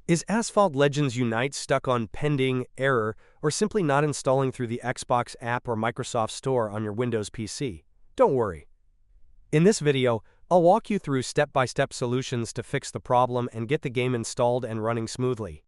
Is Asphalt Legends Unite stuck on pending, error, or simply not installing through the Xbox app or Microsoft Store on your Windows PC? Don't worry. In this video, I'll walk you through step-by-step solutions to fix the problem and get the game installed and running smoothly.